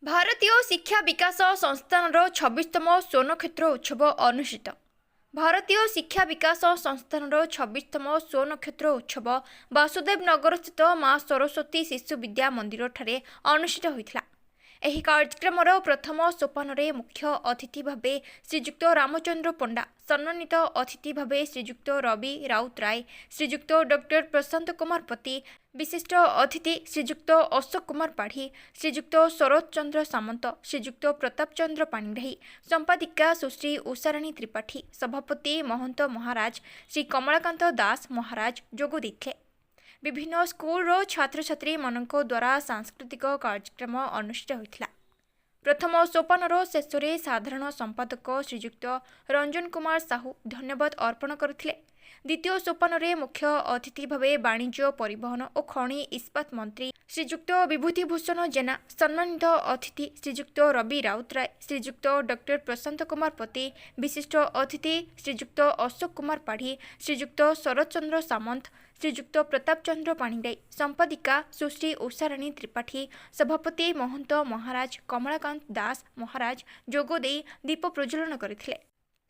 भारतीय शिक्षा विकास संस्थान 26तम स्वर्ण उत्सव अनुष्ठित। भारतीय शिक्षा विकास संस्थान 26तम स्वर्ण उत्सव वासुदेव नगर स्थित माँ सरस्वती शिशु विद्या मंदिर ठारे अनुष्ठित होता। ଏହି କାର୍ଯ୍ୟକ୍ରମର ପ୍ରଥମ ସୋପାନରେ ମୁଖ୍ୟ ଅତିଥି ଭାବେ ଶ୍ରୀଯୁକ୍ତ ରାମଚନ୍ଦ୍ର ପଣ୍ଡା, ସମ୍ମାନିତ ଅତିଥି ଭାବେ ଶ୍ରୀଯୁକ୍ତ ରବି ରାଉତରାୟ, ଶ୍ରୀଯୁକ୍ତ ଡକ୍ଟର ପ୍ରଶାନ୍ତ କୁମାର ପତି, ବିଶିଷ୍ଟ ଅତିଥି ଶ୍ରୀଯୁକ୍ତ ଅଶୋକ କୁମାର ପାଢ଼ୀ, ଶ୍ରୀଯୁକ୍ତ ଶରତ ଚନ୍ଦ୍ର ସାମନ୍ତ, ଶ୍ରୀଯୁକ୍ତ ପ୍ରତାପ ଚନ୍ଦ୍ର ପାଣିଗ୍ରାହୀ, ସମ୍ପାଦିକା ସୁଶ୍ରୀ ଉଷାରାଣୀ ତ୍ରିପାଠୀ, ସଭାପତି ମହନ୍ତ ମହାରାଜ ଶ୍ରୀ କମଳାକାନ୍ତ ଦାସ ମହାରାଜ ଯୋଗ ଦେଇଥିଲେ। विभिन्न स्कूल छात्र छात्री मानक द्वारा सांस्कृतिक कार्यक्रम अनुष्ठित होता। प्रथम सोपानर शेष में साधारण संपादक श्रीयुक्त रंजन कुमार साहू धन्यवाद अर्पण करथिले। द्वितीय सोपान में मुख्य अतिथि भावे वाणिज्य परिवहन और खनि इस्पात मंत्री श्रीयुक्त विभूतिभूषण जेना, सम्मानित अतिथि श्रीयुक्त रवि राउतराय, श्रीयुक्त डॉक्टर प्रशांत कुमार पति, विशिष्ट अतिथि श्रीयुक्त अशोक कुमार पाढ़ी, श्रीयुक्त शरत चंद्र सामंत, श्रीयुक्त प्रताप चंद्र पाणिग्राही, संपादिका सुश्री उषाराणी त्रिपाठी, सभापति महंत महाराज कमलाकांत दास महाराज जोगदे दीप प्रज्वलन करथिले।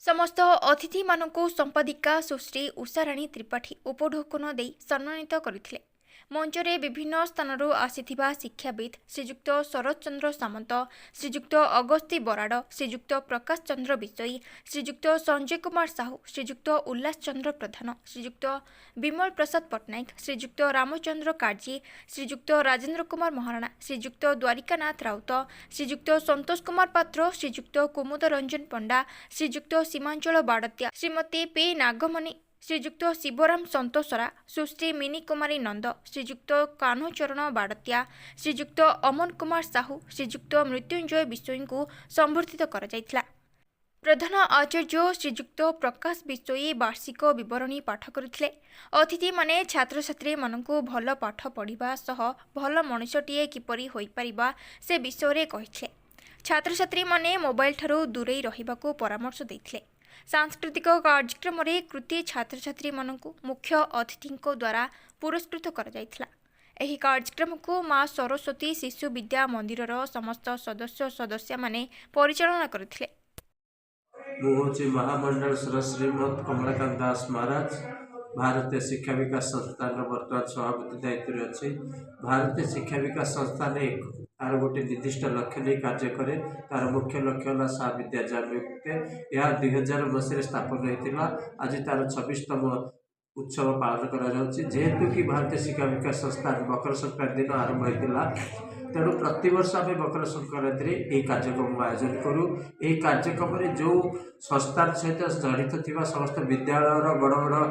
समस्त अतिथि मानकु संपादिका सुश्री उषाराणी त्रिपाठी उपढौकन दे सम्मानित करथिले। मंचरे विभिन्न स्थानरू आसीथिबा शिक्षाविद श्रीयुक्त शरत चंद्र सामंत, श्रीयुक्त अगस्ती बराड़, श्रीयुक्त प्रकाश चंद्र विषयी, श्रीयुक्त संजय कुमार साहू, श्रीयुक्त उल्लास चंद्र प्रधान, श्रीयुक्त विमल प्रसाद पट्टनायक, श्रीयुक्त रामचंद्र काजी, श्रीयुक्त राजेन्द्र कुमार महाराणा, श्रीयुक्त द्वारिकानाथ राउत, श्रीयुक्त संतोष कुमार पात्र, श्रीयुक्त कुमुद रंजन पंडा, श्रीयुक्त सीमांचल बाड़तिया, श्रीमती पी नागमणि, श्रीयुक्त शिवराम संतोषरा, सुश्री मिनी कुमारी नंद, श्रीयुक्त कान्हचरण बाड़तिया, श्रीयुक्त अमन कुमार साहू, श्रीयुक्त मृत्युंजय विषयी को संबर्धित कर प्रधान आचार्य श्रीयुक्त प्रकाश विषयी वार्षिक विवरणी पाठ करथिले। अतिथि माने छात्र छात्री मानकु भल पाठ पढ़िबा सह भल मनुष्यटीए किपरि होई परिबा से विषय कहिथिले। छात्र छात्री माने मोबाइल ठारू दूरेई रहिबाकू परामर्श दैथिले। सांस्कृतिक कार्यक्रम में कृति छात्र छात्री मानकु मुख्य अतिथि द्वारा पुरस्कृत कर जाइथिला। एही कार्यक्रम को माँ सरस्वती शिशु विद्या मंदिर समस्त सदस्य सदस्य माने परिचालना करथिले। मुझे महामंडल श्रीमद कमलाकांत दास महाराज भारतीय शिक्षा विकास संस्थान बर्तमान सभापति दायित्व अच्छे। भारतीय शिक्षा विकास संस्थान एक तार गोटे निर्दिष्ट लक्ष्य नहीं कार्य करे। तार मुख्य लक्ष्य है सा विद्या जागृति। यह 2000 मसीह स्थापन होता। आज तार 26तम उत्सव पालन करेतु कि भारतीय शिक्षा विकास संस्थान मकर संक्रांति दिन आरंभ होता। तेणु प्रतिवर्ष आम मकर संक्रांति यही कार्यक्रम आयोजन करूँ। यही कार्यक्रम में जो संस्थान सहित जड़ित थी समस्त विद्यालय बड़ बड़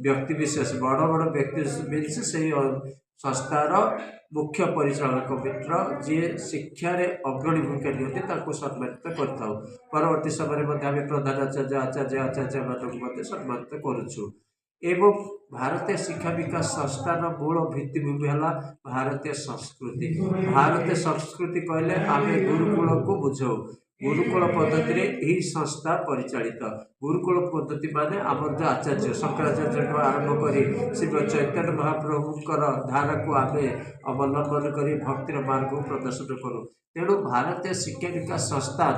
व्यक्ति विशेष संस्थार मुख्य परिचालक मित्र जी शिक्षा अग्रणी भूमिका नियंती सम्मानित कर। परवर्ती समय में प्रधान आचार्य आचार्य सम्मानित करुँ। एवं भारतीय शिक्षा विकास संस्थान मूल भित्तिभूमि है भारतीय संस्कृति। भारतीय संस्कृति कहले आम गुरुकुल को बुझाऊ। गुरुकुल पद्धति यही संस्था परिचालित। गुरुकुल पद्धति माने आमर जो आचार्य शंकराचार्य आरंभ कर शिव चैतन्य महाप्रभुकर धारा को आम अवलंबन कर भक्तिर मार्ग को प्रदर्शन करूँ। तेणु भारतीय शिक्षा विकास संस्थान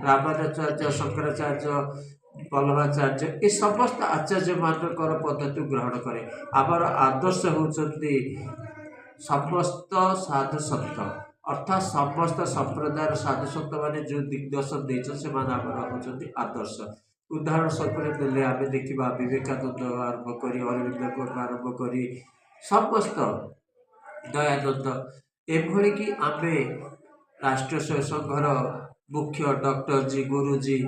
रामानुजाचार्य शंकराचार्य वल्लभाचार्य ये समस्त आचार्य मानकर पद्धति ग्रहण करे। आमर आदर्श होती समस्त साधु सन्त अर्थात समस्त संप्रदाय साधु सन्त मैंने जो दिग्दर्शन देते से आदर्श। उदाहरण स्वरूप देने आम देखा विवेकानंद आरंभ कर अरविंद घोष आरंभ कर समस्त दयानंद एभली कि आम राष्ट्रीय स्वयं संघर मुख्य डॉक्टर जी गुरुजी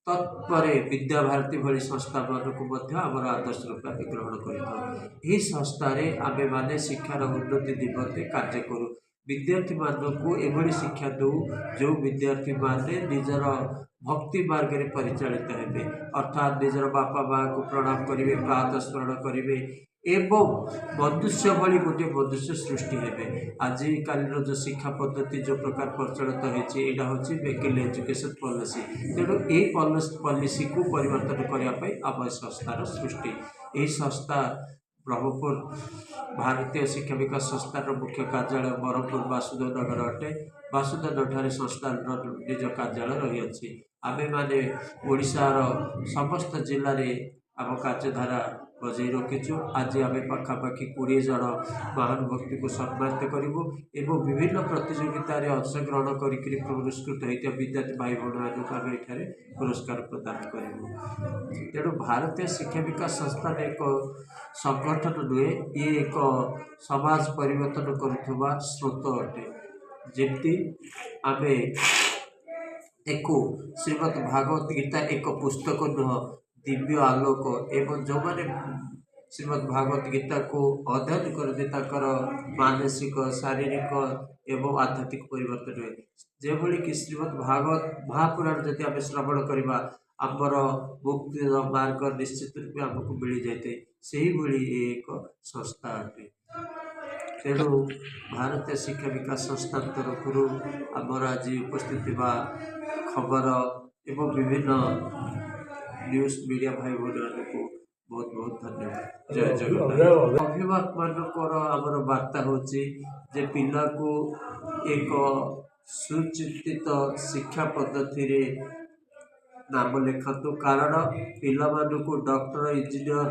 तत्परे विद्या भारती भली संस्था मानक आमर आदर्श रूप ग्रहण कर संस्था आमे माने शिक्षार उन्नति निमंते कार्य करूँ। विद्यार्थी मानक एभली शिक्षा दो जो विद्यार्थी माने निजर भक्ति मार्ग में परिचालित हेबे अर्थात निजर बापा माँ को प्रणाम करेंगे, प्रातः स्मरण करेंगे एवं मनुष्य भली गोटे मनुष्य सृष्टि हेबे। आजिकाल जो शिक्षा पद्धति जो प्रकार प्रचलित होती मेक इन एजुकेशन पॉलिसी। तेणु यही पॉलिसी को परिवर्तन करने आम संस्थार सृष्टि। यही संस्था ब्रह्मपुर भारतीय शिक्षा विकास संस्थान मुख्य कार्यालय ब्रह्मपुर वासुदेव नगर अटे। वासुदेव ठारे संस्थान निज कार्यालय रही। आमे माने ओडिशार समस्त जिले में आम कार्यधारा बजाई रखीचु। आज आम पाखापाखि 20 जन महानुभक्ति को सम्मानित करूँ एवं विभिन्न प्रतियोगितार अंशग्रहण करी पुरस्कृत होता विद्यार्थी भाई भौणी मानक आम ये पुरस्कार प्रदान करूँ। तेणु भारतीय शिक्षा विकास संस्थान एक संगठन नुहे, ये एक समाज परिवर्तन करुवा स्रोत अटे। जमती आम एक श्रीमद् भागवत गीता एक पुस्तक नुह, दिव्य आलोक एवं जो मैंने श्रीमद् भागवत गीता को अध्ययन करते मानसिक शारीरिक एवं आध्यात्मिक परिवर्तन हुए। जो कि श्रीमद् भागवत महापुराण जदि आम श्रवण करवा आमर मुक्ति मार्ग निश्चित रूप आमको मिल जाए। से ही एक संस्था अटे। तेणु भारतीय शिक्षा विकास संस्थान तरफ आमर आज उपस्थित खबर एवं विभिन्न न्यूज मीडिया भाई भौणी को बहुत बहुत धन्यवाद। जय जगन्नाथ। अभिभावक मानकर आमर वार्ता होची जे पिला को एक सुचिंतित शिक्षा पद्धति रे नाम लिखतु, कारण पिला को डॉक्टर इंजीनियर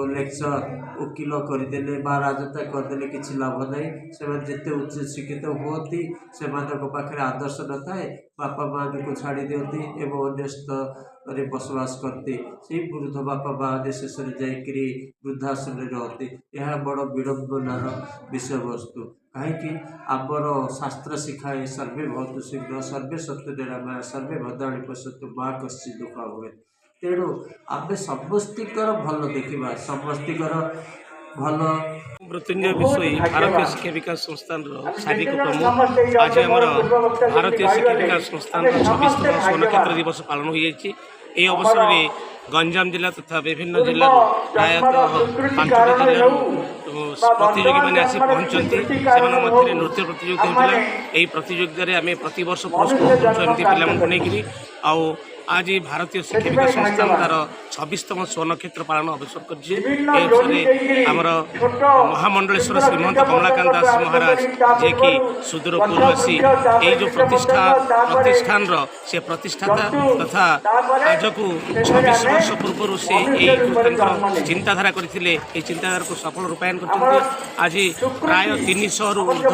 लेक्चर वकिल करदे बा राजता करदे किसी लाभ नहीं। से जिते उच्च शिक्षित होती से पाखे आदर्श न थाए, बापा माँ को छाड़ी दिखती एवं अन्य स्तर बसवास करते। से वृद्ध बापा माँ शेष जाकि वृद्धाश्रम रहती। यह बड़ विडम्बनार विषय वस्तु। कहीं आमर शास्त्र शिखाए सर्वे बहुत शीघ्र सर्वे सत्य निरामय सर्वे भद्राणी पश्यतु माँ कश्चित् दुःख हुए। तेणु आम समस्तर भल देखा समस्तर भल। मृत्युंजय विषय भारतीय शिक्षा विकास संस्थान शारीरिक प्रमुख आज आम भारतीय शिक्षा विकास संस्थान 26तम स्वर्णक्षेत्र दिवस पालन हो। अवसर में गंजाम जिला तथा विभिन्न जिला प्रायतः 5टी जिलू प्रतियोगी मैंने आसी पहुँचती। से नृत्य प्रतियोगिता होता है। यही प्रतियोगिता आम प्रत वर्ष पुरस्कृत एमती पाँ आज भारतीय शिक्षा विकास संस्थान तार 26तम स्वर्णक्षेत्र पालन अवसर करमर महामंडलेश्वर श्रीमंत कमलाकांत दास महाराज जे कि सुदूर पूर्ववासी ये जो प्रतिष्ठान से प्रतिष्ठाता तथा आज को 26 वर्ष पूर्व से चिंताधारा करते चिंताधारा को सफल रूपायन कर आज प्राय 300 रु ऊर्ध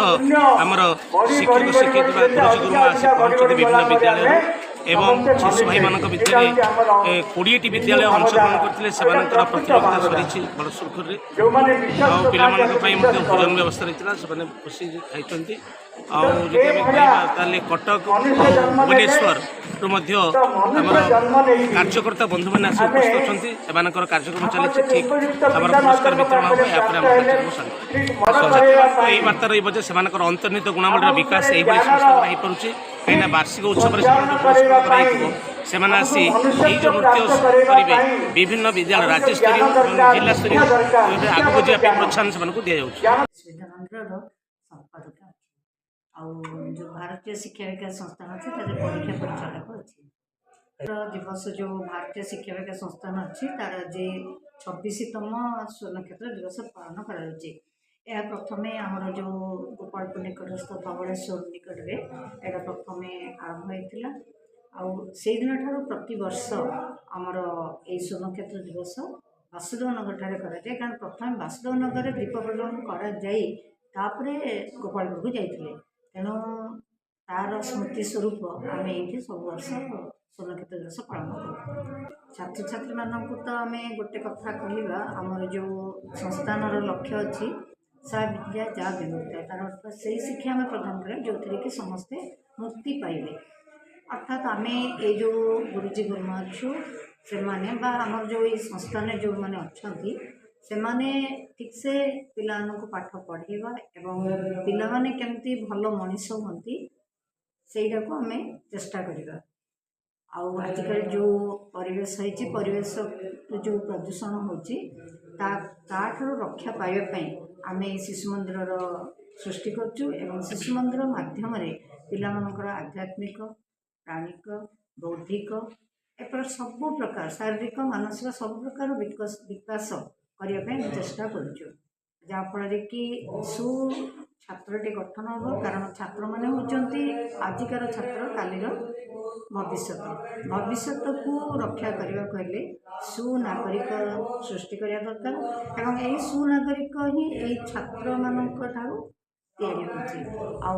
आमर शिक्षक शिक्षित गुरुजी गुरुमा आसी पहुँचते विभिन्न विद्यालय एवं शिशु भाई मान भितर 20टी विद्यालय अंशग्रहण करते प्रतियोगिता सरी बड़ सुखर पाई भोजन व्यवस्था रही है। खुशी खाई कटक भुवनेश्वर कार्यकर्ता बंधु मैंने आस उपस्थित अच्छा कार्यक्रम चलती ठीक आम पुरस्कार वितरण हो यही बार्ता रही से अंतर्निहित गुणावलीर विकास यही संस्था हो पारे कहीं वार्षिक उत्सव से आसी जो नृत्य करेंगे विभिन्न विद्यालय राज्यस्तरीय जिला स्तरीय आगे जावाई प्रोत्साहन से दि जो भारतीय शिक्षा विकास संस्थान अच्छे परीक्षा परिचालक अच्छे दिवस जो भारतीय शिक्षा विकास संस्थान अच्छी तार जे 26तम स्वर्णक्षेत्र दिवस पालन कर प्रथम आमर जो गोपालपुर निकटस्थ धवलेश्वर निकट में यह प्रथम आरंभ होता आई दिन ठार प्रति वर्ष आमर ये स्वर्णक्षेत्र दिवस वासुदेव नगर ठारे कराए। कारण प्रथम वासुदेव नगर दीप प्रज्वलन करापर गोपालपुर को जाइए। तेणु तार स्मृति स्वरूप आम ये सब वर्ष स्वर्णक्षेत्र दिवस पालन करूँ। छात्र छात्री मानक तो आम गोटे कथा कहवा आमर जो संस्थान लक्ष्य अच्छी सा विद्या जा विमुक्ता तार अर्थ से शिक्षा आम प्रदान करें जो थी कि समस्ते मुक्ति पाइबे। अर्थात आम ये जो गुरुजी गुरुमा अच्छु से माने बा आमर जो ये संस्थान जो मैंने अच्छा से माने ठीक से पिला को पाठ पढ़ेवा एवं पिला माने केमती भल मनीष होती सेटा को आम चेष्टा करवा। आजिकल जो परिवेश होती परिवेश जो प्रदूषण होची ताठार रक्षा पाइबापी आम शिशु मंदिर सृष्टि करचु एवं शिशु मंदिर माध्यम पिला मानकर आध्यात्मिक प्राणिक बौद्धिक एपर सब प्रकार शारीरिक मानसिक सब प्रकार विकास କରିବା ପାଇଁ ଆମେ ଚେଷ୍ଟା କରୁଛୁ, ଯାହାଫଳରେ କି ଛାତ୍ରଟି ଗଠନ ହେବ। କାରଣ ଛାତ୍ରମାନେ ହେଉଛନ୍ତି ଆଜିକାର ଛାତ୍ର କାଲିର ଭବିଷ୍ୟତକୁ ରକ୍ଷା କରିବାକୁ ହେଲେ ସୁନାଗରିକ ସୃଷ୍ଟି କରିବା ଦରକାର ଏବଂ ଏହି ସୁନାଗରିକ ହିଁ ଏହି ଛାତ୍ରମାନଙ୍କ ଠାରୁ ତିଆରି ହେଉଛି। ଆଉ